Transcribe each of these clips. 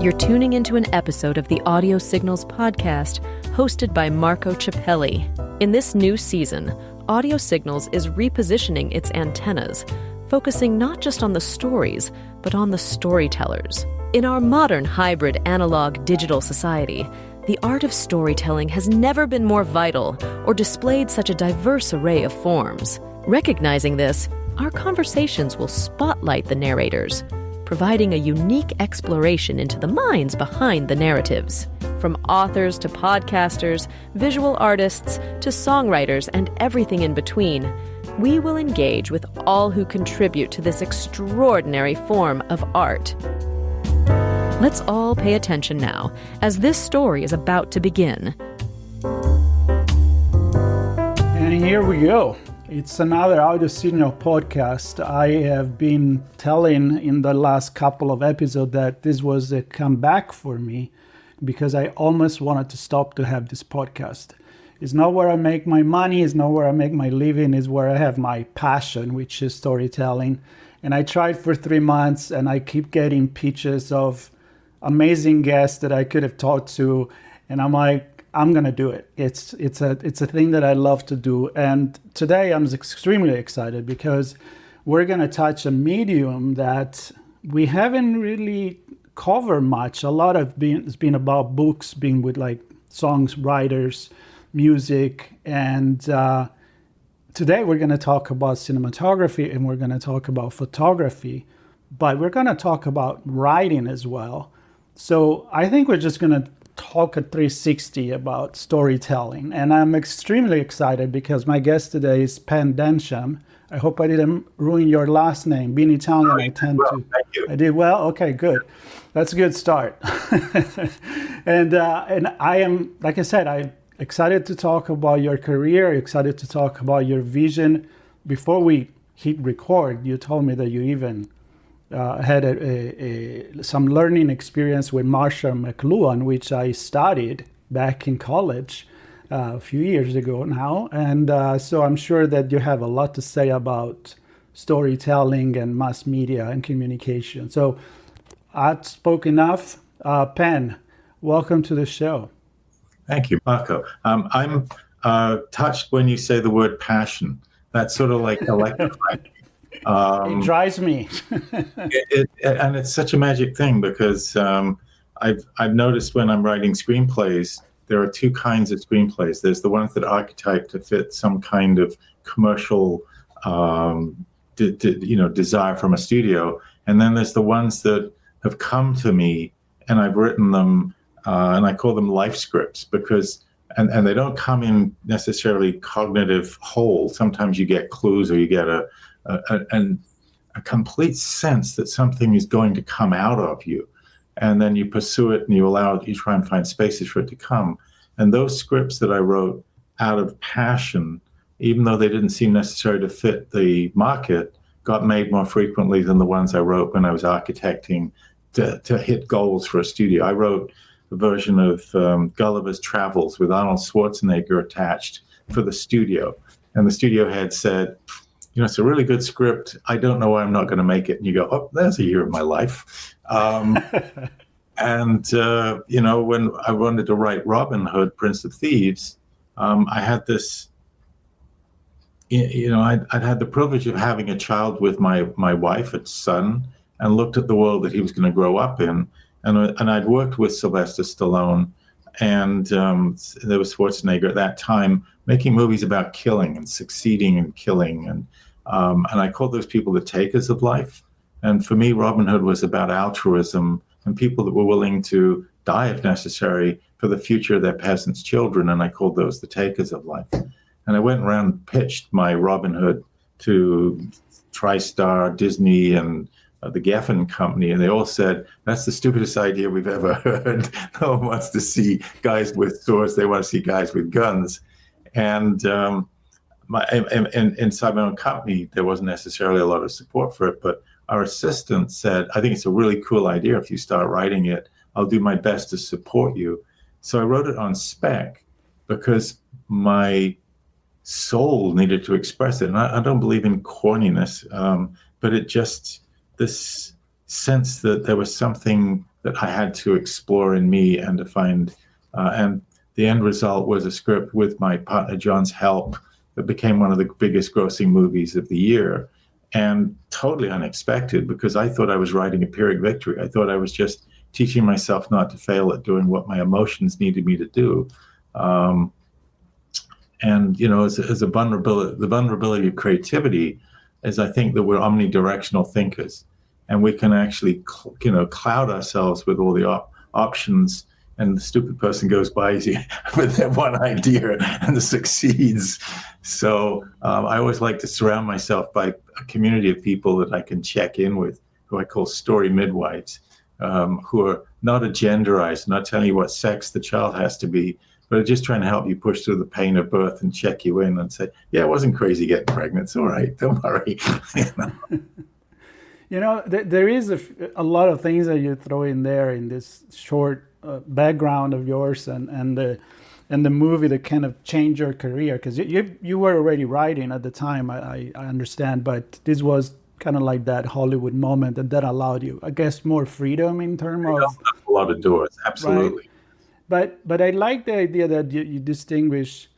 You're tuning into an episode of the Audio Signals podcast hosted by Marco Ciappelli. In this new season, Audio Signals is repositioning its antennas, focusing not just on the stories, but on the storytellers. In our modern hybrid analog-digital society, the art of storytelling has never been more vital or displayed such a diverse array of forms. Recognizing this, our conversations will spotlight the narrators, providing a unique exploration into the minds behind the narratives. From authors to podcasters, visual artists to songwriters and everything in between, we will engage with all who contribute to this extraordinary form of art. Let's all pay attention now, as this story is about to begin. And here we go. It's another Audio Signal podcast. I have been telling in the last couple of episodes that this was a comeback for me because I almost wanted to stop to have this podcast. It's not where I make my money, it's not where I make my living, it's where I have my passion, which is storytelling. And I tried for 3 months and I keep getting pitches of amazing guests that I could have talked to. And I'm like, I'm going to do it. It's a thing that I love to do. And today I'm extremely excited because we're going to touch a medium that we haven't really covered much. A lot of it's been about books, being with like songs, writers, music. And today we're going to talk about cinematography and we're going to talk about photography, but we're going to talk about writing as well. So I think we're just going to talk at 360 about storytelling. And I'm extremely excited because my guest today is Densham. I hope I didn't ruin your last name. Being Italian, I tend to. Thank you. I did well? Okay, good. That's a good start. And I am, like I said, I'm excited to talk about your career, excited to talk about your vision. Before we hit record, you told me that you even had some learning experience with Marshall McLuhan, which I studied back in college a few years ago now. And so I'm sure that you have a lot to say about storytelling and mass media and communication. So I've spoken enough. Pen, welcome to the show. Thank you, Marco. I'm touched when you say the word passion. That's sort of like electrifying. It drives me. And it's such a magic thing because I've noticed when I'm writing screenplays, there are two kinds of screenplays. There's the ones that are archetyped to fit some kind of commercial desire from a studio. And then there's the ones that have come to me and I've written them and I call them life scripts because and they don't come in necessarily cognitive whole. Sometimes you get clues or you get a complete sense that something is going to come out of you, and then you pursue it and you try and find spaces for it to come. And those scripts that I wrote out of passion, even though they didn't seem necessary to fit the market, got made more frequently than the ones I wrote when I was architecting to hit goals for a studio. I wrote a version of Gulliver's Travels with Arnold Schwarzenegger attached for the studio, and the studio head said, it's a really good script. I don't know why I'm not going to make it. And you go, oh, there's a year of my life. And, when I wanted to write Robin Hood, Prince of Thieves, I had this, I'd had the privilege of having a child with my wife and son and looked at the world that he was going to grow up in. And I'd worked with Sylvester Stallone and there was Schwarzenegger at that time making movies about killing and succeeding in killing. And I called those people the takers of life. And for me, Robin Hood was about altruism and people that were willing to die if necessary for the future of their peasants' children. And I called those the takers of life. And I went around and pitched my Robin Hood to TriStar, Disney, and the Geffen Company. And they all said, that's the stupidest idea we've ever heard. No one wants to see guys with swords. They want to see guys with guns. And inside my own company, there wasn't necessarily a lot of support for it, but our assistant said, I think it's a really cool idea. If you start writing it, I'll do my best to support you. So I wrote it on spec because my soul needed to express it. And I don't believe in corniness, but it just, this sense that there was something that I had to explore in me and to find. And the end result was a script with my partner John's help that became one of the biggest grossing movies of the year, and totally unexpected, because I thought I was writing a Pyrrhic victory. I thought I was just teaching myself not to fail at doing what my emotions needed me to do. And, as a vulnerability, the vulnerability of creativity is, I think, that we're omnidirectional thinkers, and we can actually, cloud ourselves with all the options, and the stupid person goes by with their one idea and succeeds. So I always like to surround myself by a community of people that I can check in with, who I call story midwives, who are not agenderized, not telling you what sex the child has to be, but are just trying to help you push through the pain of birth and check you in and say, yeah, it wasn't crazy getting pregnant. It's all right. Don't worry. There is a lot of things that you throw in there in this short background of yours and the movie that kind of changed your career, because you were already writing at the time, I understand, but this was kind of like that Hollywood moment that allowed you, I guess, more freedom in terms of a lot of doors. Absolutely. Right? But I like the idea that you distinguish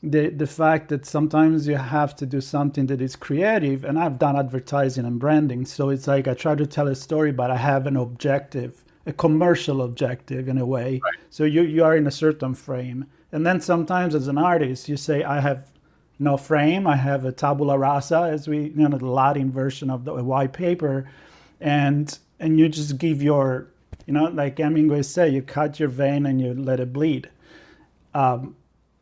the fact that sometimes you have to do something that is creative, and I've done advertising and branding, so it's like I try to tell a story, but I have an objective, a commercial objective in a way. Right. So you are in a certain frame, and then sometimes as an artist you say, I have no frame, I have a tabula rasa, as the Latin version of the white paper, and you just give your, like Hemingway said, you cut your vein and you let it bleed.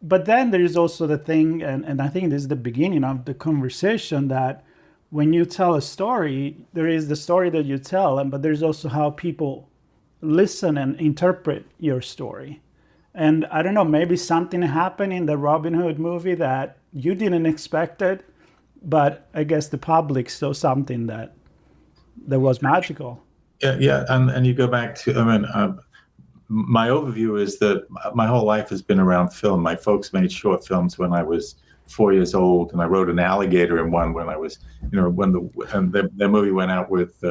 But then there is also the thing, and I think this is the beginning of the conversation, that when you tell a story, there is the story that you tell, but there's also how people listen and interpret your story. And I don't know, maybe something happened in the Robin Hood movie that you didn't expect it, but I guess the public saw something that was magical. Yeah, and you go back to, my overview is that my whole life has been around film. My folks made short films when I was 4 years old, and I wrote an alligator in one when I was, when their movie went out with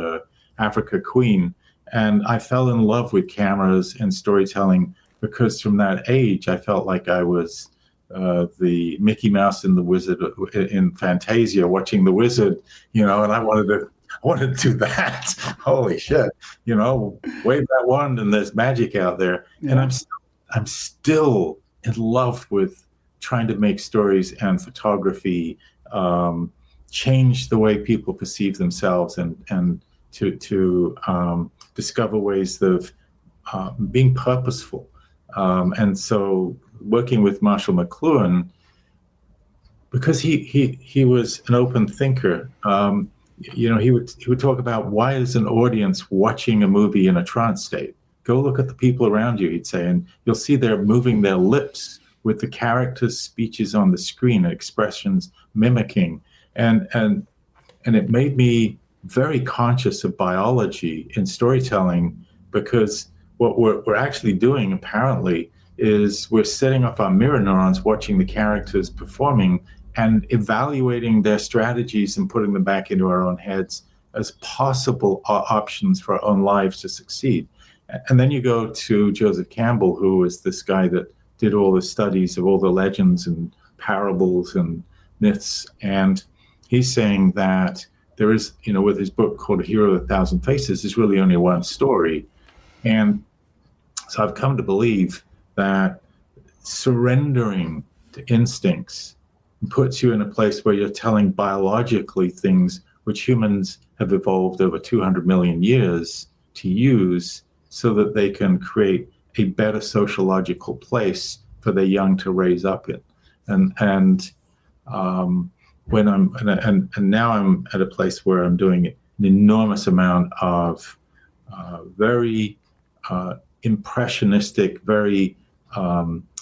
Africa Queen, and I fell in love with cameras and storytelling, because from that age I felt like I was the Mickey Mouse and the Wizard in Fantasia, watching the Wizard, and I wanted to do that. Holy shit, wave that wand and there's magic out there. Yeah. And I'm still in love with trying to make stories and photography change the way people perceive themselves, and to discover ways of being purposeful. And so working with Marshall McLuhan, because he was an open thinker, he would talk about, why is an audience watching a movie in a trance state? Go look at the people around you, he'd say, and you'll see they're moving their lips with the characters' speeches on the screen, expressions mimicking. And it made me very conscious of biology in storytelling, because what we're actually doing, apparently, is we're setting off our mirror neurons, watching the characters performing and evaluating their strategies and putting them back into our own heads as possible options for our own lives to succeed. And then you go to Joseph Campbell, who was this guy that did all the studies of all the legends and parables and myths. And he's saying that there is, with his book called A Hero with a Thousand Faces, there's really only one story. And so I've come to believe that surrendering to instincts puts you in a place where you're telling biologically things which humans have evolved over 200 million years to use, so that they can create a better sociological place for their young to raise up in. And now I'm at a place where I'm doing an enormous amount of very impressionistic, very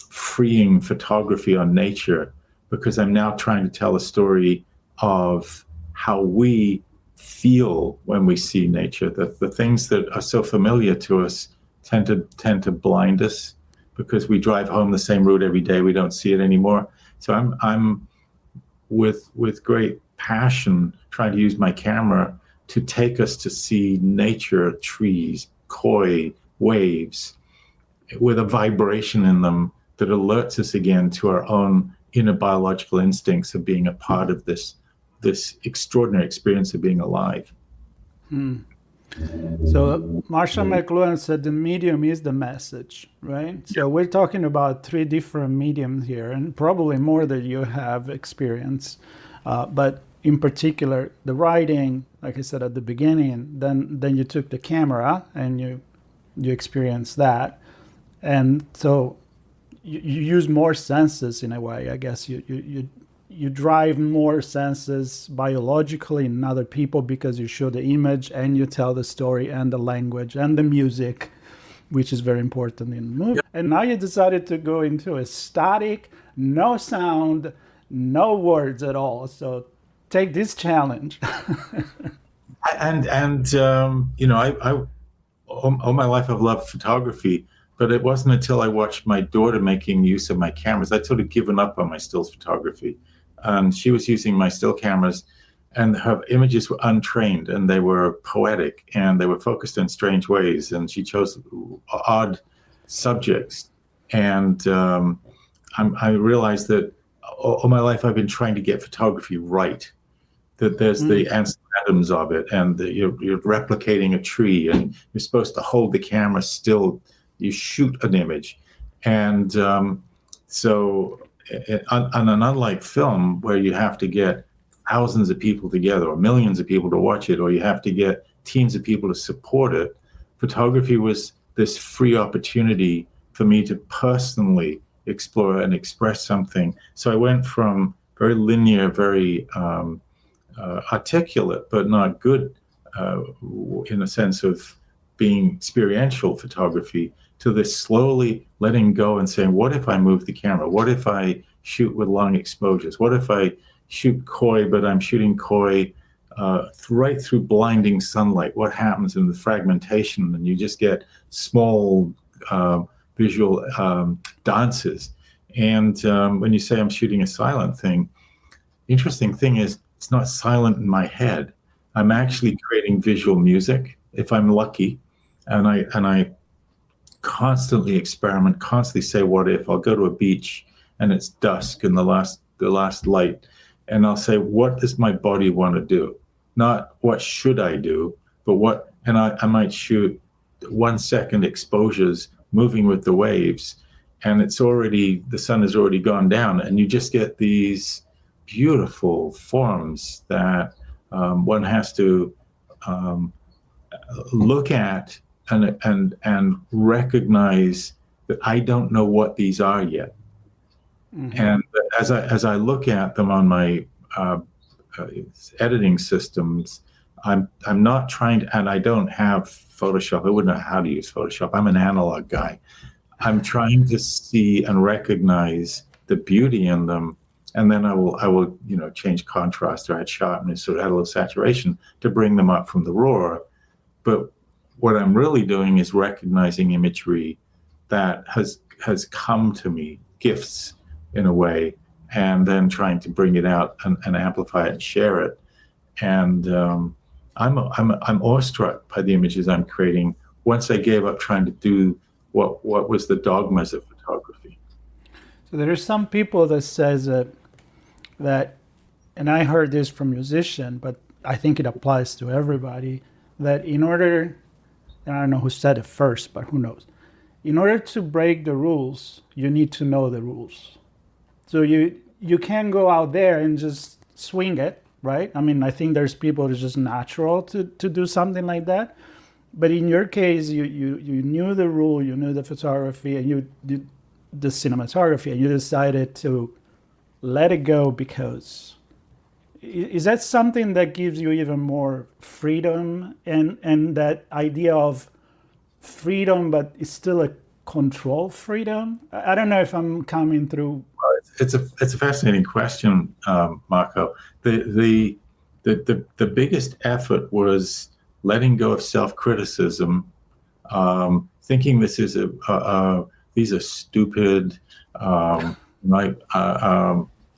freeing photography on nature, because I'm now trying to tell a story of how we feel when we see nature. The things that are so familiar to us tend to blind us, because we drive home the same route every day. We don't see it anymore. So I'm with great passion trying to use my camera to take us to see nature, trees, coy waves with a vibration in them that alerts us again to our own inner biological instincts of being a part of this extraordinary experience of being alive. So Marshall McLuhan said the medium is the message, right? So we're talking about 3 different mediums here, and probably more that you have experience. But in particular, the writing, like I said at the beginning, then you took the camera and you experienced that. And so you use more senses in a way, I guess. You drive more senses biologically in other people because you show the image and you tell the story and the language and the music, which is very important in the movie. Yep. And now you decided to go into a static, no sound, no words at all. So take this challenge. All my life I've loved photography, but it wasn't until I watched my daughter making use of my cameras, I'd sort of given up on my stills photography. And she was using my still cameras, and her images were untrained, and they were poetic, and they were focused in strange ways, and she chose odd subjects. And I realized that all my life I've been trying to get photography right, that there's the atoms of it, and you're replicating a tree, and you're supposed to hold the camera still, you shoot an image. And so on an unlike film where you have to get thousands of people together or millions of people to watch it, or you have to get teams of people to support it, photography was this free opportunity for me to personally explore and express something. So I went from very linear, very articulate, but not good in a sense of being experiential photography, to this slowly letting go and saying, what if I move the camera? What if I shoot with long exposures? What if I shoot coy, but I'm shooting coy right through blinding sunlight? What happens in the fragmentation? And you just get small visual dances. And when you say I'm shooting a silent thing, the interesting thing is it's not silent in my head. I'm actually creating visual music, if I'm lucky. And I constantly experiment, constantly say, what if? I'll go to a beach and it's dusk and the last light, and I'll say, what does my body want to do? Not what should I do, but what, and I might shoot 1 second exposures moving with the waves, and it's already, the sun has already gone down, and you just get these beautiful forms that one has to look at and recognize that I don't know what these are yet. Mm-hmm. And as I look at them on my editing systems, I'm not trying to, and I don't have Photoshop. I wouldn't know how to use Photoshop. I'm an analog guy. I'm trying to see and recognize the beauty in them, and then I will change contrast or add sharpness or add a little saturation to bring them up from the raw. But what I'm really doing is recognizing imagery that has come to me, gifts in a way, and then trying to bring it out and amplify it and share it. And I'm awestruck by the images I'm creating once I gave up trying to do what was the dogmas of photography. So there are some people that says that, and I heard this from musicians, but I think it applies to everybody, that in order, and I don't know who said it first, but who knows, in order to break the rules, you need to know the rules. So you can't go out there and just swing it, right? I mean, I think there's people it's just natural to do something like that. But in your case, you knew the rule, you knew the photography, and you did the cinematography, and you decided to let it go because... Is that something that gives you even more freedom and that idea of freedom, but it's still a control freedom? I don't know if I'm coming through. It's a fascinating question, Marco. The biggest effort was letting go of self-criticism, thinking this is these are stupid. I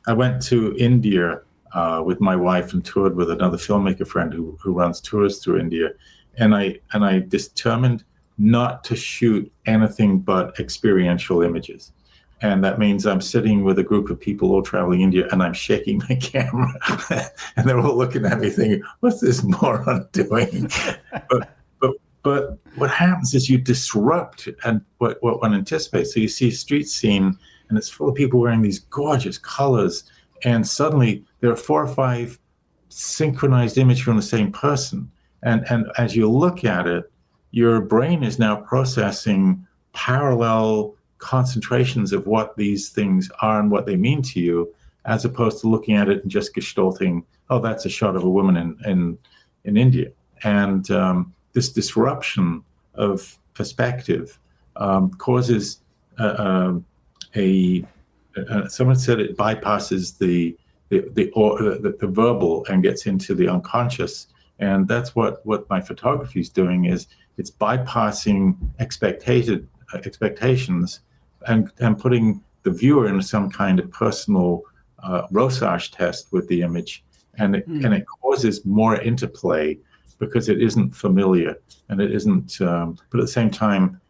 went to India with my wife and toured with another filmmaker friend who runs tours through India, and I determined not to shoot anything but experiential images. And that means I'm sitting with a group of people all traveling India, and I'm shaking my camera, and they're all looking at me thinking, "What's this moron doing?" But what happens is you disrupt and what one anticipates. So you see a street scene, and it's full of people wearing these gorgeous colors, and suddenly there are 4 or 5 synchronized images from the same person. And as you look at it, your brain is now processing parallel concentrations of what these things are and what they mean to you, as opposed to looking at it and just gestalting, oh, that's a shot of a woman in India. And this disruption of perspective causes someone said it bypasses the verbal and gets into the unconscious. And that's what my photography is doing, is it's bypassing expectations and putting the viewer in some kind of personal Rorschach test with the image, and it causes more interplay because it isn't familiar and it isn't. But at the same time,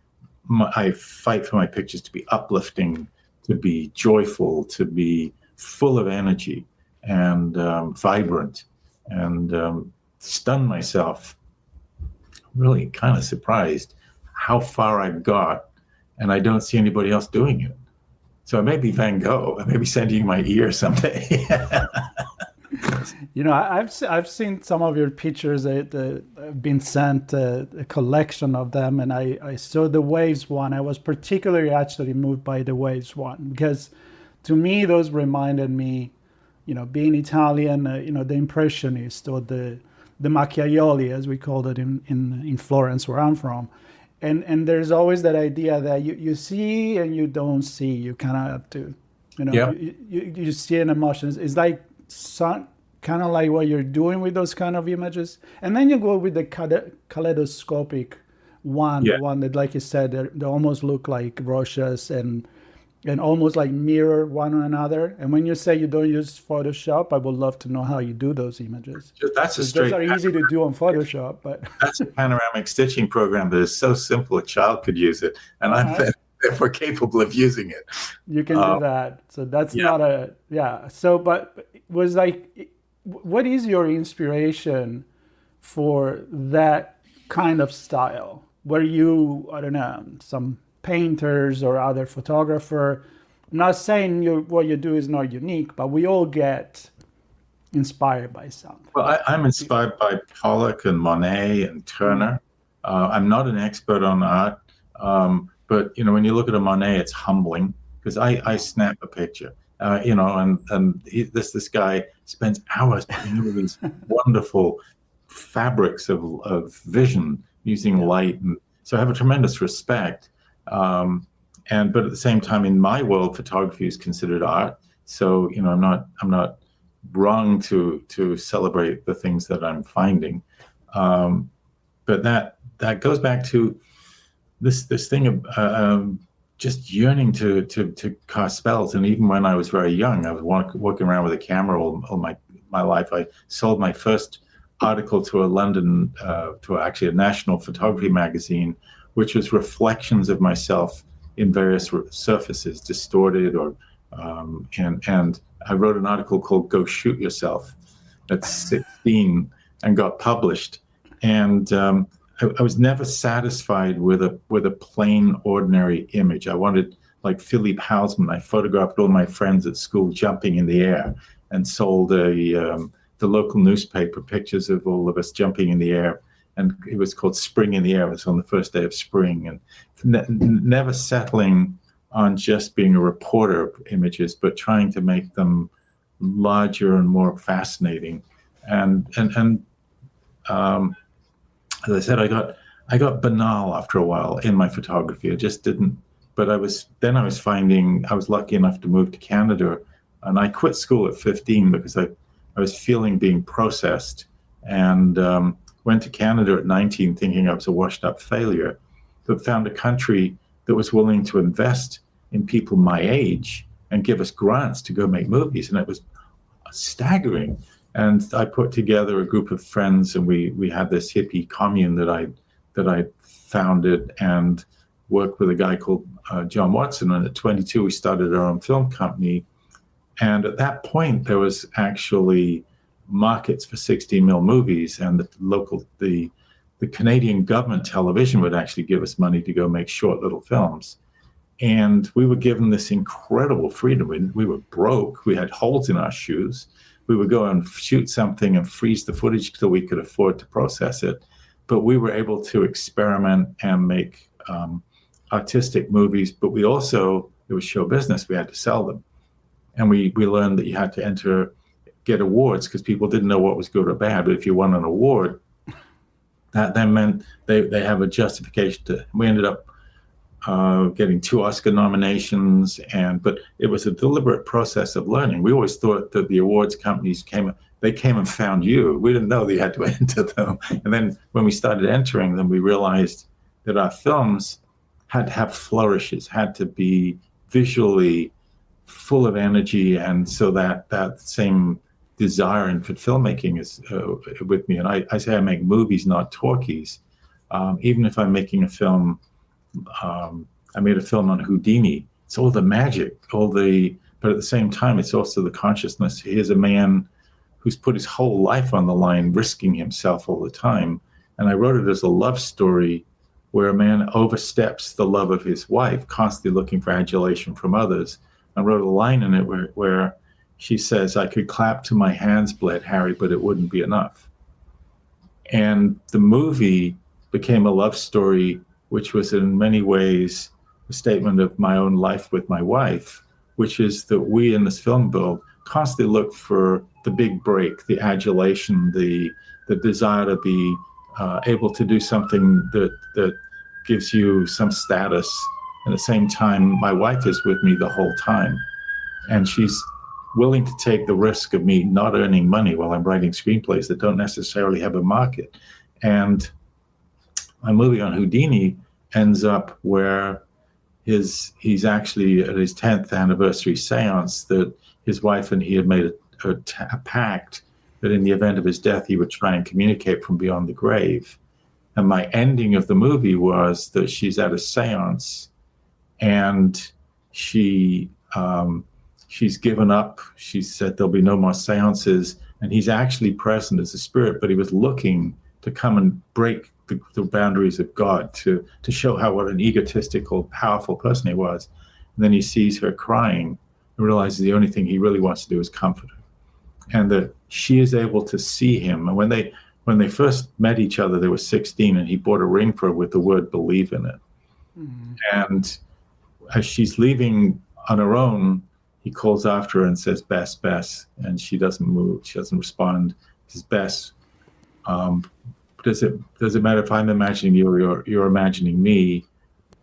I fight for my pictures to be uplifting, to be joyful, to be full of energy and vibrant, and stun myself. Really kind of surprised how far I got, and I don't see anybody else doing it. So I may be Van Gogh. I may be sending you my ear someday. You know, I've seen some of your pictures that have been sent, a collection of them, and I saw the waves one. I was particularly actually moved by the waves one, because to me those reminded me, you know, being Italian, you know, the impressionist, or the macchiaioli, as we called it in Florence, where I'm from. And there's always that idea that you see and you don't see. You kind of have to, you know, Yeah. you see an emotion. It's like kind of like what you're doing with those kind of images. And then you go with the kaleidoscopic one, Yeah. the one that, like you said, they almost look like Roches and almost like mirror one another. And when you say you don't use Photoshop, I would love to know how you do those images. That's a Those straight. are easy to do on Photoshop, but That's a panoramic stitching program that is so simple a child could use it, and I'm therefore capable of using it. you can do that. So that's Yeah. not a, yeah. So, but was like, what is your inspiration for that kind of style? Were you, I don't know, some painters or other photographer? I'm not saying what you do is not unique, but we all get inspired by something. Well, I'm inspired by Pollock and Monet and Turner. I'm not an expert on art, but you know, when you look at a Monet, it's humbling because I snap a picture, you know, and this guy spends hours putting over these wonderful fabrics of vision using light, and so I have a tremendous respect. But at the same time, in my world, photography is considered art. So you know, I'm not wrong to celebrate the things that I'm finding. But that goes back to this thing of just yearning to cast spells. And even when I was very young, I was walking around with a camera all my life. I sold my first article to a London, to actually a national photography magazine, which was reflections of myself in various surfaces, distorted or and I wrote an article called "Go Shoot Yourself" at 16 and got published. And I was never satisfied with a plain, ordinary image. I wanted, like Philippe Hausman. I photographed all my friends at school jumping in the air and sold the local newspaper pictures of all of us jumping in the air. And it was called Spring in the Air. It was on the first day of spring, and never settling on just being a reporter of images, but trying to make them larger and more fascinating. And as I said, I got banal after a while in my photography. I just didn't. But I was finding I was lucky enough to move to Canada, and I quit school at 15 because I was feeling being processed, and went to Canada at 19 thinking I was a washed up failure, but found a country that was willing to invest in people my age and give us grants to go make movies. And it was staggering. And I put together a group of friends, and we had this hippie commune that that I founded and worked with a guy called John Watson. And at 22, we started our own film company. And at that point, there was actually markets for 16 mil movies, and the Canadian government television would actually give us money to go make short little films. And we were given this incredible freedom. We were broke. We had holes in our shoes. We would go and shoot something and freeze the footage till we could afford to process it. But we were able to experiment and make artistic movies. But it was show business. We had to sell them. And we learned that you had to get awards because people didn't know what was good or bad. But if you won an award, that then meant they have a justification to. We ended up getting 2 Oscar nominations, but it was a deliberate process of learning. We always thought that the awards companies came and found you. We didn't know that you had to enter them. And then when we started entering them, we realized that our films had to have flourishes, had to be visually full of energy, and so that same desire in filmmaking is with me. And I say I make movies, not talkies. Even if I'm making a film, I made a film on Houdini. It's all the magic, but at the same time, it's also the consciousness. Here's a man who's put his whole life on the line, risking himself all the time. And I wrote it as a love story where a man oversteps the love of his wife, constantly looking for adulation from others. I wrote a line in it where she says, "I could clap till my hands bled, Harry, but it wouldn't be enough." And the movie became a love story, which was in many ways a statement of my own life with my wife, which is that we in this film build constantly look for the big break, the adulation, the desire to be able to do something that gives you some status. At the same time, my wife is with me the whole time, and she's willing to take the risk of me not earning money while I'm writing screenplays that don't necessarily have a market. And my movie on Houdini ends up where he's actually at his 10th anniversary seance that his wife and he had made a pact that in the event of his death, he would try and communicate from beyond the grave. And my ending of the movie was that she's at a seance and she's given up. She said there'll be no more seances, and he's actually present as a spirit, but he was looking to come and break the boundaries of God to show what an egotistical, powerful person he was. And then he sees her crying and realizes the only thing he really wants to do is comfort her, and that she is able to see him. And when they first met each other, they were 16, and he bought a ring for her with the word "believe" in it. Mm-hmm. And as she's leaving on her own, he calls after her and says, "Bess, Bess," and she doesn't move. She doesn't respond. He says, "Bess, does it matter if I'm imagining you or you're imagining me?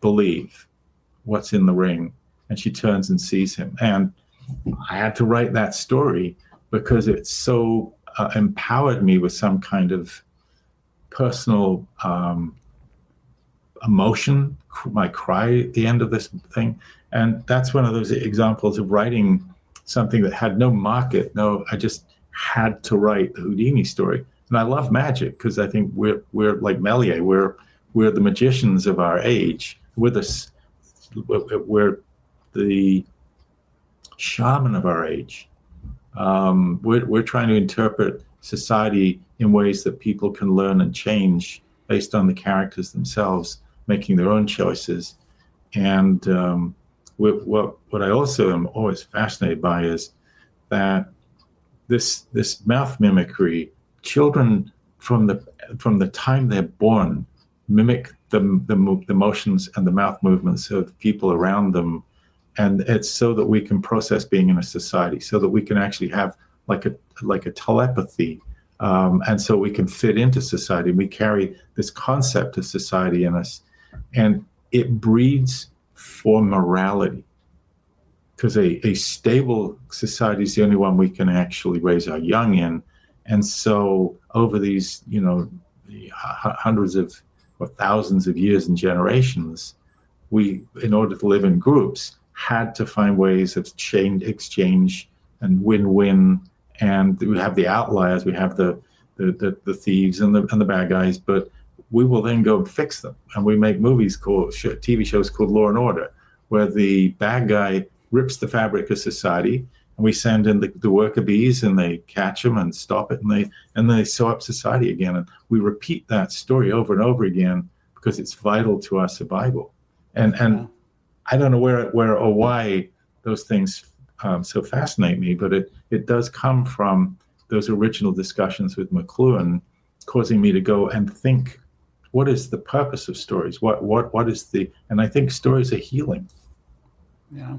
Believe what's in the ring." And she turns and sees him. And I had to write that story because it so empowered me with some kind of personal emotion. I cry at the end of this thing. And that's one of those examples of writing something that had no market. I just had to write the Houdini story. And I love magic because I think we're like Méliès. We're the magicians of our age. We're the shaman of our age. We're trying to interpret society in ways that people can learn and change based on the characters themselves, making their own choices. And what I also am always fascinated by is that this mouth mimicry. Children from the time they're born mimic the motions and the mouth movements of people around them, and it's so that we can process being in a society, so that we can actually have like a telepathy, and so we can fit into society. We carry this concept of society in us, and it breeds for morality, because a stable society is the only one we can actually raise our young in. And so over these, hundreds of or thousands of years and generations, we, in order to live in groups, had to find ways of exchange and win-win. And we have the outliers, we have the thieves and the bad guys, but we will then go and fix them. And we make movies TV shows called Law and Order, where the bad guy rips the fabric of society, and we send in the worker bees, and they catch them and stop it, and they sew up society again. And we repeat that story over and over again because it's vital to our survival. And I don't know where or why those things so fascinate me, but it does come from those original discussions with McLuhan, causing me to go and think, what is the purpose of stories? What is and I think stories are healing. Yeah.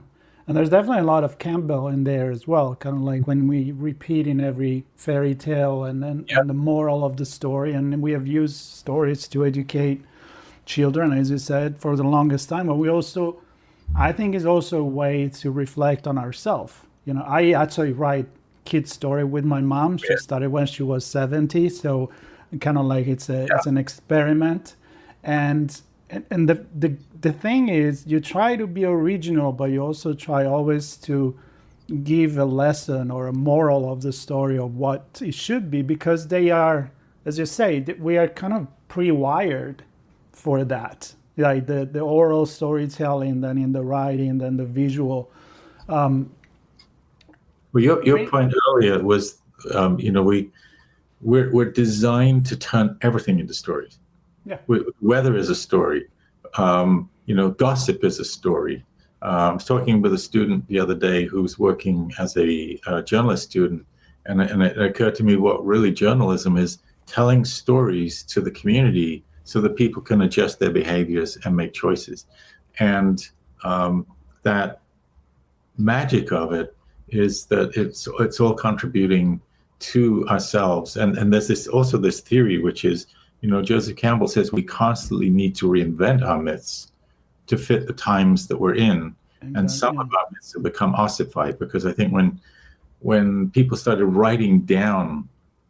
And there's definitely a lot of Campbell in there as well, kind of like when we repeat in every fairy tale and then and the moral of the story. And we have used stories to educate children, as you said, for the longest time. But we also, I think, is also a way to reflect on ourselves. I actually write kids' story with my mom. She started when she was 70, so kind of like it's an experiment. And the thing is, you try to be original, but you also try always to give a lesson or a moral of the story of what it should be, because they are, as you say, we are kind of pre-wired for that, like the oral storytelling, then in the writing, then the visual. Well, your point earlier was, we're designed to turn everything into stories. Yeah. Weather is a story. Gossip is a story. I was talking with a student the other day who's working as a journalist student, and it occurred to me what really journalism is: telling stories to the community so that people can adjust their behaviors and make choices. And that magic of it is that it's all contributing to ourselves. And there's this theory, which is, Joseph Campbell says we constantly need to reinvent our myths to fit the times that we're in. Exactly. And some of our myths have become ossified, because I think when people started writing down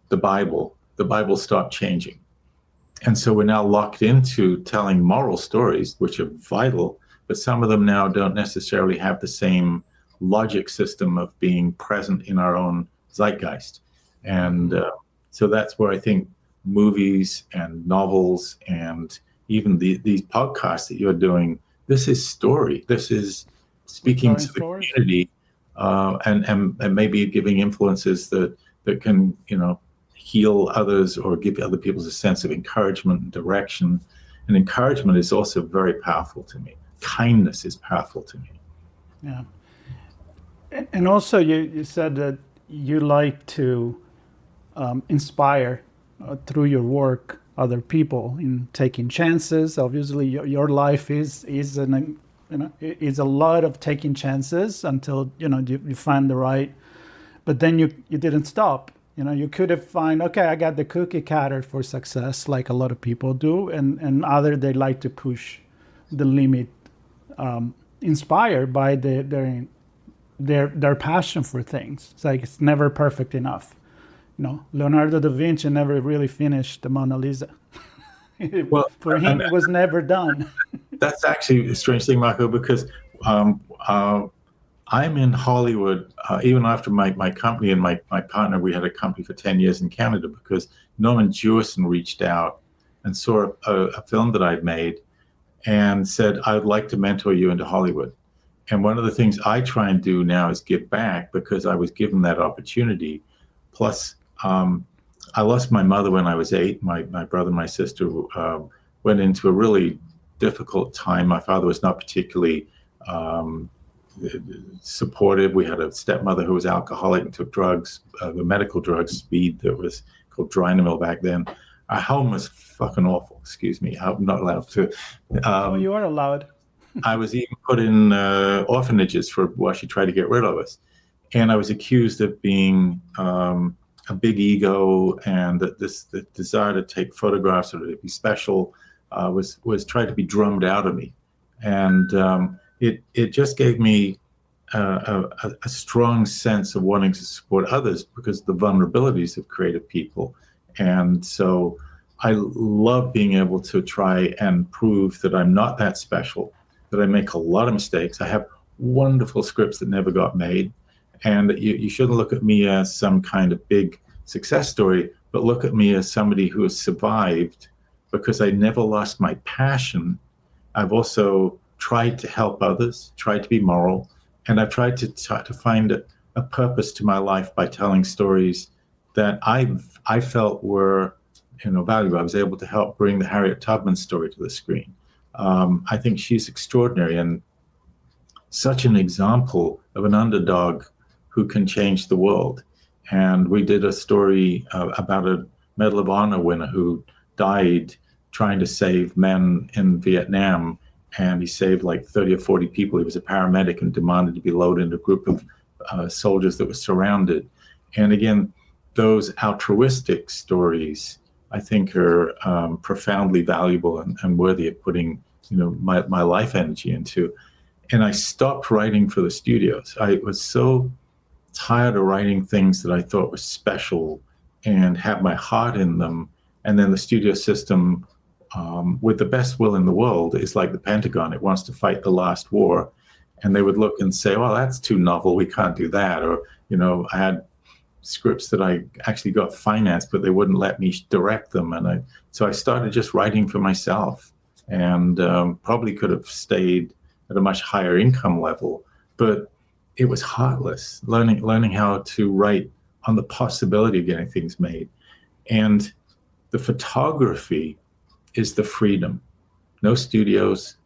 the Bible stopped changing. And so we're now locked into telling moral stories, which are vital, but some of them now don't necessarily have the same logic system of being present in our own zeitgeist. And so that's where I think movies and novels and even these podcasts that you're doing, this is story. This is speaking to the community, and maybe giving influences that can, heal others or give other people a sense of encouragement and direction. And encouragement is also very powerful to me. Kindness is powerful to me. Yeah. And also you said that you like to inspire through your work other people in taking chances. Obviously your life is a lot of taking chances until you find the right, but then you didn't stop. You could have I got the cookie cutter for success, like a lot of people do, and other they like to push the limit, inspired by their passion for things. It's like it's never perfect enough. Leonardo da Vinci never really finished the Mona Lisa. Well, for him, it was never done. That's actually a strange thing, Marco, because I'm in Hollywood, even after my company and my partner, we had a company for 10 years in Canada, because Norman Jewison reached out and saw a film that I'd made and said, I would like to mentor you into Hollywood. And one of the things I try and do now is give back, because I was given that opportunity. Plus, I lost my mother when I was 8. My brother and my sister went into a really difficult time. My father was not particularly supportive. We had a stepmother who was alcoholic and took drugs, the medical drug speed that was called Dronamil back then. Our home was fucking awful. Excuse me. I'm not allowed to. You are allowed. I was even put in orphanages while she tried to get rid of us. And I was accused of being a big ego, and that the desire to take photographs or to be special was tried to be drummed out of me. And it just gave me a strong sense of wanting to support others because of the vulnerabilities of creative people. And so I love being able to try and prove that I'm not that special, that I make a lot of mistakes. I have wonderful scripts that never got made. And you shouldn't look at me as some kind of big success story, but look at me as somebody who has survived because I never lost my passion, I've also tried to help others, tried to be moral, and I've tried to find a purpose to my life by telling stories that I felt were, valuable. I was able to help bring the Harriet Tubman story to the screen. I think she's extraordinary and such an example of an underdog who can change the world. And we did a story about a Medal of Honor winner who died trying to save men in Vietnam, and he saved like 30 or 40 people. He was a paramedic and demanded to be loaded in a group of soldiers that were surrounded. And again, those altruistic stories, I think, are profoundly valuable and worthy of putting, my life energy into. And I stopped writing for the studios. I was so tired of writing things that I thought were special and had my heart in them. And then the studio system, with the best will in the world, is like the Pentagon. It wants to fight the last war. And they would look and say, well, that's too novel. We can't do that. Or, I had scripts that I actually got financed, but they wouldn't let me direct them. And so I started just writing for myself, and probably could have stayed at a much higher income level, but it was heartless, learning how to write on the possibility of getting things made. And the photography is the freedom. No studios,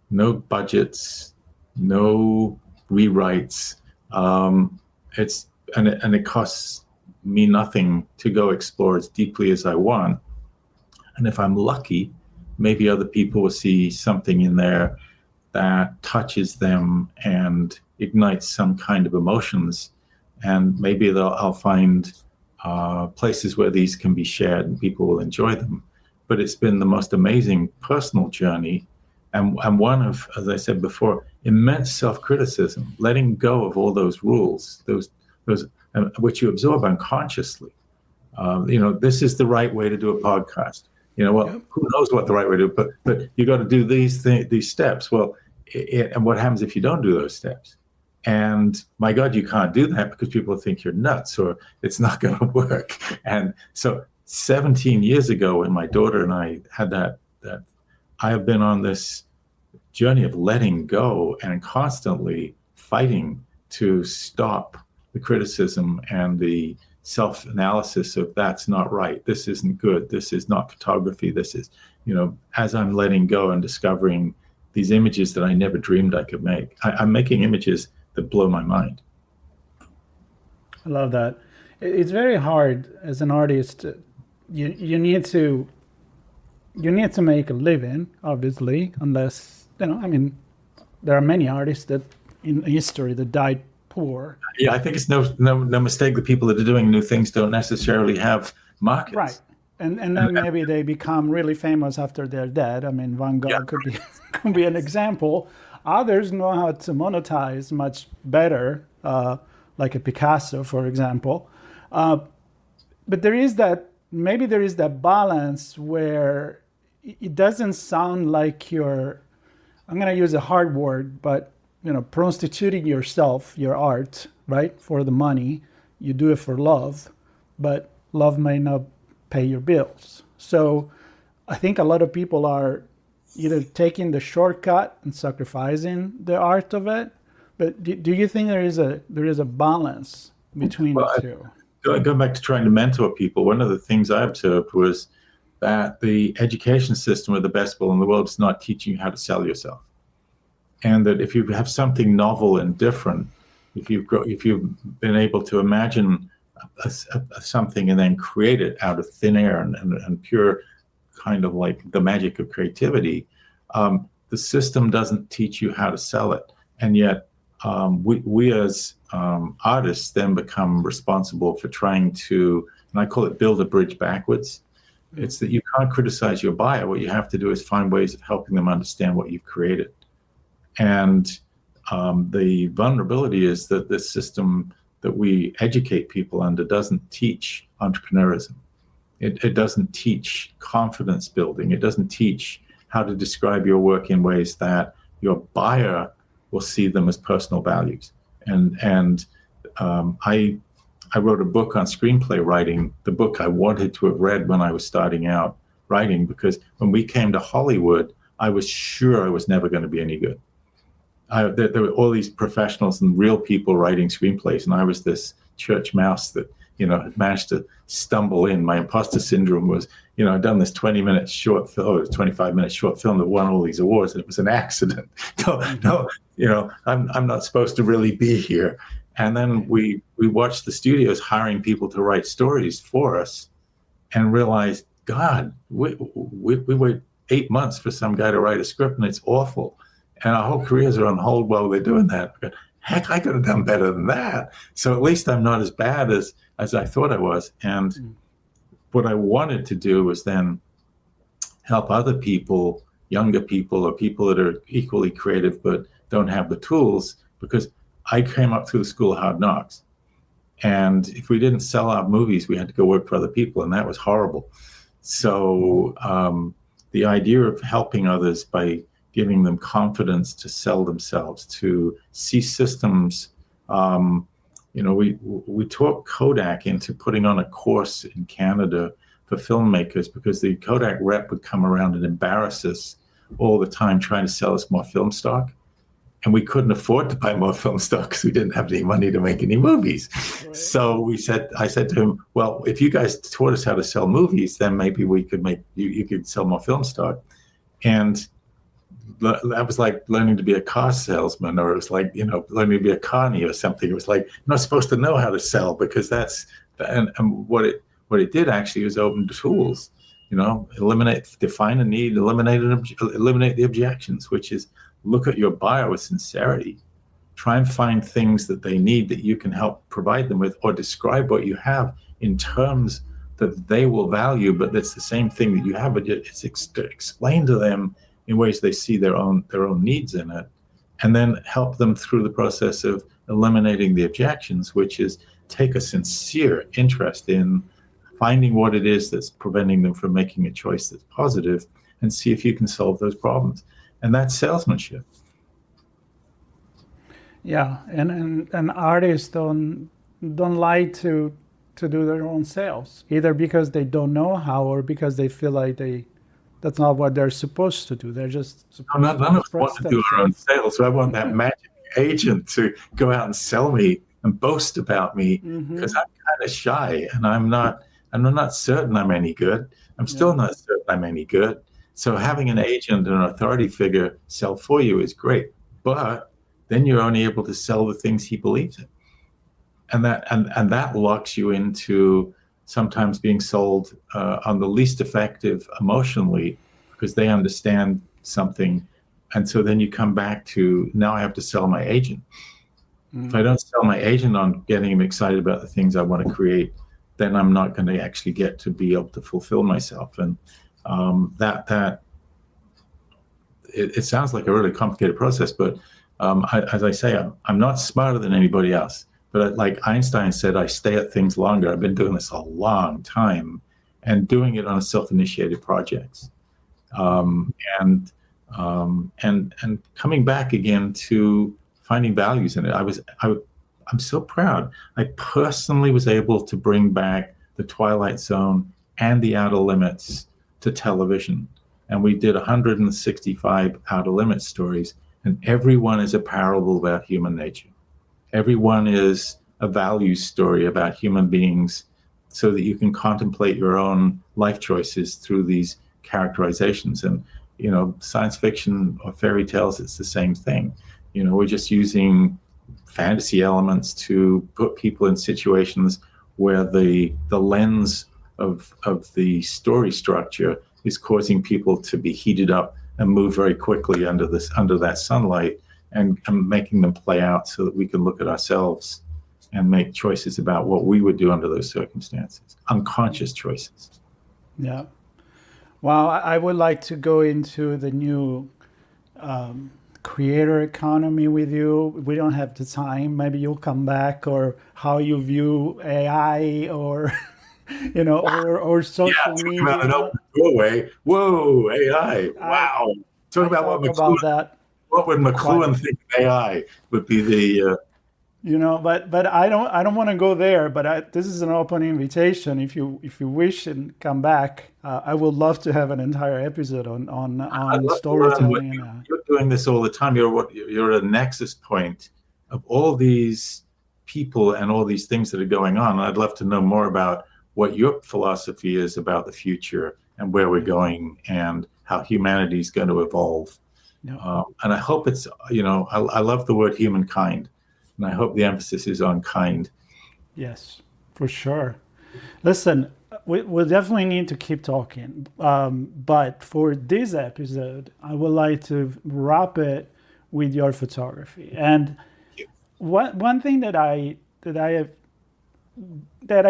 no budgets, no rewrites. It costs me nothing to go explore as deeply as I want. And if I'm lucky, maybe other people will see something in there that touches them and ignites some kind of emotions. And maybe I'll find places where these can be shared and people will enjoy them. But it's been the most amazing personal journey, and one of, as I said before, immense self-criticism, letting go of all those rules, those which you absorb unconsciously. This is the right way to do a podcast. Who knows what the right way to do, but you got to do these steps. Well, and what happens if you don't do those steps? And my God, you can't do that because people think you're nuts or it's not going to work. And so 17 years ago, when my daughter and I had that I have been on this journey of letting go and constantly fighting to stop the criticism and the self-analysis of that's not right, this isn't good, this is not photography, this is, as I'm letting go and discovering these images that I never dreamed I could make. I'm making images that blow my mind. I love that. It's very hard as an artist. You need to make a living, obviously, unless, there are many artists that in history that died poor. Yeah, I think it's no mistake that people that are doing new things don't necessarily have markets. Right. And then maybe they become really famous after they're dead. Van Gogh could be an example. Others know how to monetize much better, like a Picasso, for example. But there is that balance where it doesn't sound like you're, I'm going to use a hard word, but prostituting yourself, your art, right, for the money. You do it for love, but love may not pay your bills. So I think a lot of people are either taking the shortcut and sacrificing the art of it. But do you think there is a balance between the two? Going back to trying to mentor people, one of the things I observed was that the education system of the best school in the world is not teaching you how to sell yourself. And that if you have something novel and different, if you've been able to imagine something and then create it out of thin air and pure kind of like the magic of creativity, the system doesn't teach you how to sell it. And yet we as artists then become responsible for trying to, and I call it build a bridge backwards. It's that you can't criticize your buyer. What you have to do is find ways of helping them understand what you've created. And the vulnerability is that this system that we educate people under doesn't teach entrepreneurism. It doesn't teach confidence building. It doesn't teach how to describe your work in ways that your buyer will see them as personal values. And I wrote a book on screenplay writing, the book I wanted to have read when I was starting out, writing, because when we came to Hollywood, I was sure I was never going to be any good. There were all these professionals and real people writing screenplays, and I was this church mouse that, had managed to stumble in. My imposter syndrome was, I'd done this 20-minute short film, 25-minute short film that won all these awards, and it was an accident. No, I'm not supposed to really be here. And then we watched the studios hiring people to write stories for us, and realized, God, we wait 8 months for some guy to write a script, and it's awful. And our whole careers are on hold while they're doing that. Heck, I could have done better than that. So at least I'm not as bad as I thought I was. And what I wanted to do was then help other people, younger people, or people that are equally creative but don't have the tools, because I came up through the school of hard knocks. And if we didn't sell our movies, we had to go work for other people, and that was horrible. So the idea of helping others by giving them confidence to sell themselves, to see systems. We talked Kodak into putting on a course in Canada for filmmakers, because the Kodak rep would come around and embarrass us all the time trying to sell us more film stock. And we couldn't afford to buy more film stock because we didn't have any money to make any movies. Right. So I said to him, well, if you guys taught us how to sell movies, then maybe we could you could sell more film stock. And that was like learning to be a car salesman, or it was like, learning to be a carny or something. It was like, you're not supposed to know how to sell, because and what it did actually was open tools, define a need, eliminate the objections, which is look at your buyer with sincerity, try and find things that they need that you can help provide them with, or describe what you have in terms that they will value, but that's the same thing that you have, but it's explained to them in ways they see their own needs in it, and then help them through the process of eliminating the objections, which is take a sincere interest in finding what it is that's preventing them from making a choice that's positive, and see if you can solve those problems. And that's salesmanship. Yeah, and artists don't like to do their own sales, either because they don't know how, or because they feel like that's not what they're supposed to do. They're just supposed none of us want to do our own sales. So I want that magic agent to go out and sell me and boast about me, because I'm kind of shy, and I'm not certain I'm any good. I'm still not certain I'm any good. So having an agent and an authority figure sell for you is great, but then you're only able to sell the things he believes in, and that locks you into sometimes being sold on the least effective emotionally, because they understand something, and so then you come back to, now I have to sell my agent. If I don't sell my agent on getting him excited about the things I want to create, then I'm not going to actually get to be able to fulfill myself. And it sounds like a really complicated process, but as I say, I'm not smarter than anybody else. But like Einstein said, I stay at things longer. I've been doing this a long time, and doing it on self-initiated projects, and coming back again to finding values in it. I'm so proud. I personally was able to bring back The Twilight Zone and The Outer Limits to television. And we did 165 Outer Limits stories, and every one is a parable about human nature. Every one is a value story about human beings, so that you can contemplate your own life choices through these characterizations. And, science fiction or fairy tales, it's the same thing. We're just using fantasy elements to put people in situations where the lens of the story structure is causing people to be heated up and move very quickly under that sunlight, and making them play out so that we can look at ourselves and make choices about what we would do under those circumstances, unconscious choices. Yeah. Well, I would like to go into the new creator economy with you. We don't have the time. Maybe you'll come back, or how you view AI, or or social media. About an open doorway. Whoa, AI! Wow. Talk about what McLuhan, would McLuhan think of AI would be the But I don't want to go there. But this is an open invitation. If you wish and come back, I would love to have an entire episode I'd on love to learn what storytelling. you're doing this all the time. You're at a nexus point of all these people and all these things that are going on. I'd love to know more about what your philosophy is about the future and where we're going and how humanity is going to evolve. And I hope it's, I love the word humankind, and I hope the emphasis is on kind. Yes, for sure. Listen, we'll definitely need to keep talking. But for this episode, I would like to wrap it with your photography. And one thing that I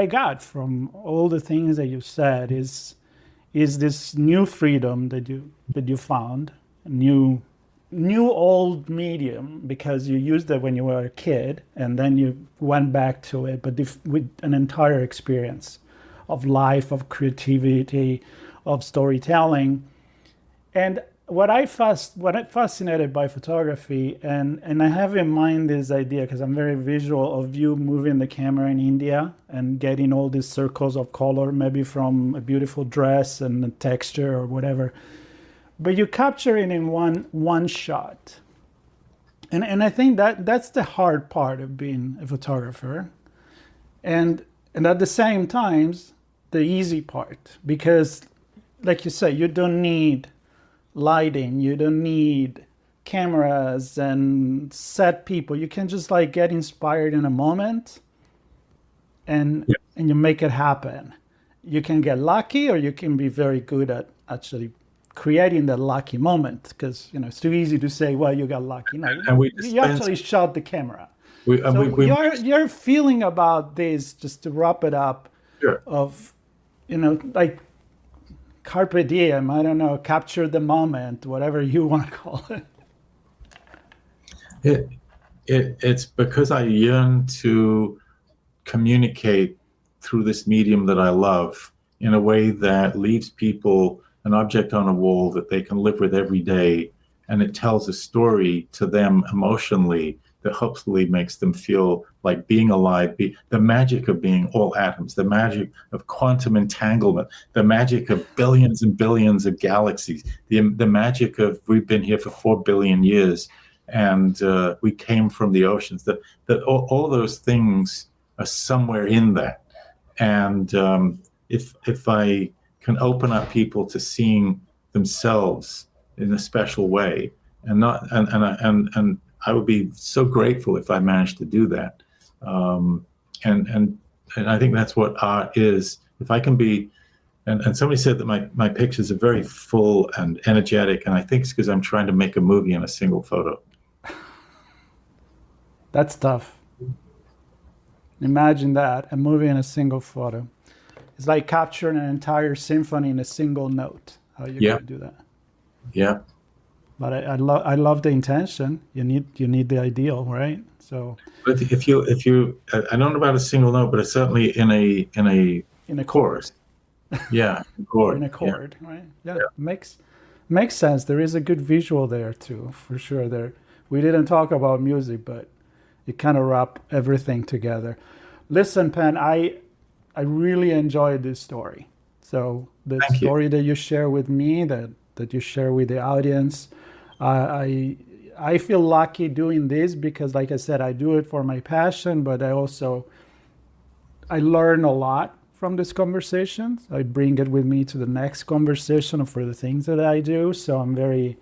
got from all the things that you said is this new freedom that you found, new old medium, because you used it when you were a kid and then you went back to it, but with an entire experience of life, of creativity, of storytelling. And what I'm fascinated by photography, and I have in mind this idea because I'm very visual, of you moving the camera in India and getting all these circles of color, maybe from a beautiful dress and the texture or whatever. But you capture it in one shot. And I think that's the hard part of being a photographer. And at the same time, the easy part, because like you say, you don't need lighting, you don't need cameras and set people. You can just like get inspired in a moment and you make it happen. You can get lucky, or you can be very good at actually creating that lucky moment, because it's too easy to say, well, you got lucky. No, you actually shot the camera. Your feeling about this, just to wrap it up, Sure. of like carpe diem, I don't know, capture the moment, whatever you want to call it. It's because I yearn to communicate through this medium that I love in a way that leaves people an object on a wall that they can live with every day, and it tells a story to them emotionally that hopefully makes them feel like being alive, the magic of being all atoms, the magic of quantum entanglement, the magic of billions and billions of galaxies, the magic of we've been here for 4 billion years and we came from the oceans. That all those things are somewhere in that. And if I can open up people to seeing themselves in a special way, and I would be so grateful if I managed to do that. And I think that's what art is. If I can be, and somebody said that my pictures are very full and energetic, and I think it's because I'm trying to make a movie in a single photo. That's tough. Imagine that, a movie in a single photo. It's like capturing an entire symphony in a single note. How you gonna do that? Yeah. But I love the intention. You need the ideal, right? So. But if you, I don't know about a single note, but it's certainly in a chorus. Yeah, chord. In a chord, right? Yeah, makes sense. There is a good visual there too, for sure. We didn't talk about music, but it kind of wrap everything together. Listen, Pen, I really enjoyed this story. So the story that you share with me, that you share with the audience, I feel lucky doing this because, like I said, I do it for my passion, but I learn a lot from this conversation. I bring it with me to the next conversation for the things that I do. So I'm very,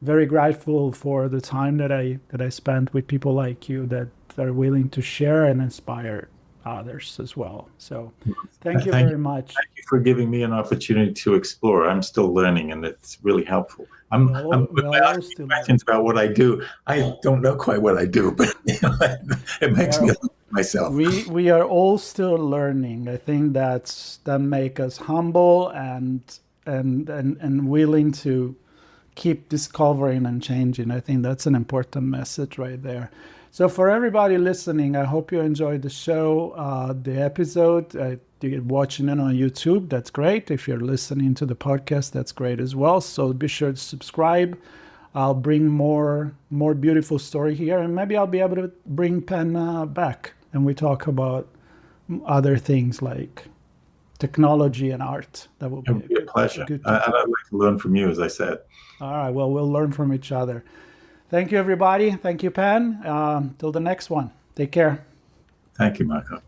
very grateful for the time that I spent with people like you that are willing to share and inspire others as well. So thank you very much. Thank you for giving me an opportunity to explore. I'm still learning, and it's really helpful. I'm asking questions about what I do. I don't know quite what I do, but it makes me look at myself. We are all still learning. I think that make us humble and willing to keep discovering and changing. I think that's an important message right there. So for everybody listening, I hope you enjoyed the show, the episode. You're watching it on YouTube, that's great. If you're listening to the podcast, that's great as well. So be sure to subscribe. I'll bring more beautiful story here, and maybe I'll be able to bring Pen back, and we talk about other things like technology and art. That would be a pleasure. And I'd like to learn from you, as I said. All right. Well, we'll learn from each other. Thank you, everybody. Thank you, Pen. Till the next one. Take care. Thank you, Marco.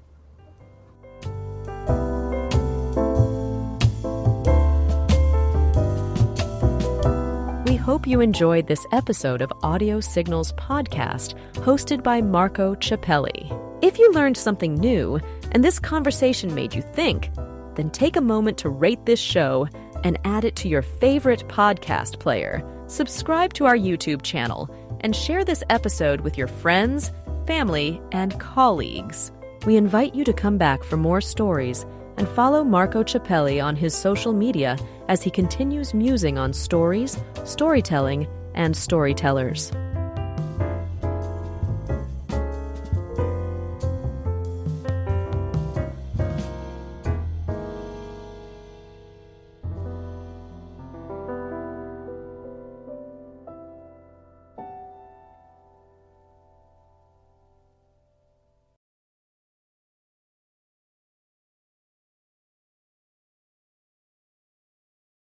We hope you enjoyed this episode of Audio Signals Podcast, hosted by Marco Cippelli. If you learned something new and this conversation made you think, then take a moment to rate this show and add it to your favorite podcast player. Subscribe to our YouTube channel and share this episode with your friends, family, and colleagues. We invite you to come back for more stories and follow Marco Cippelli on his social media as he continues musing on stories, storytelling, and storytellers.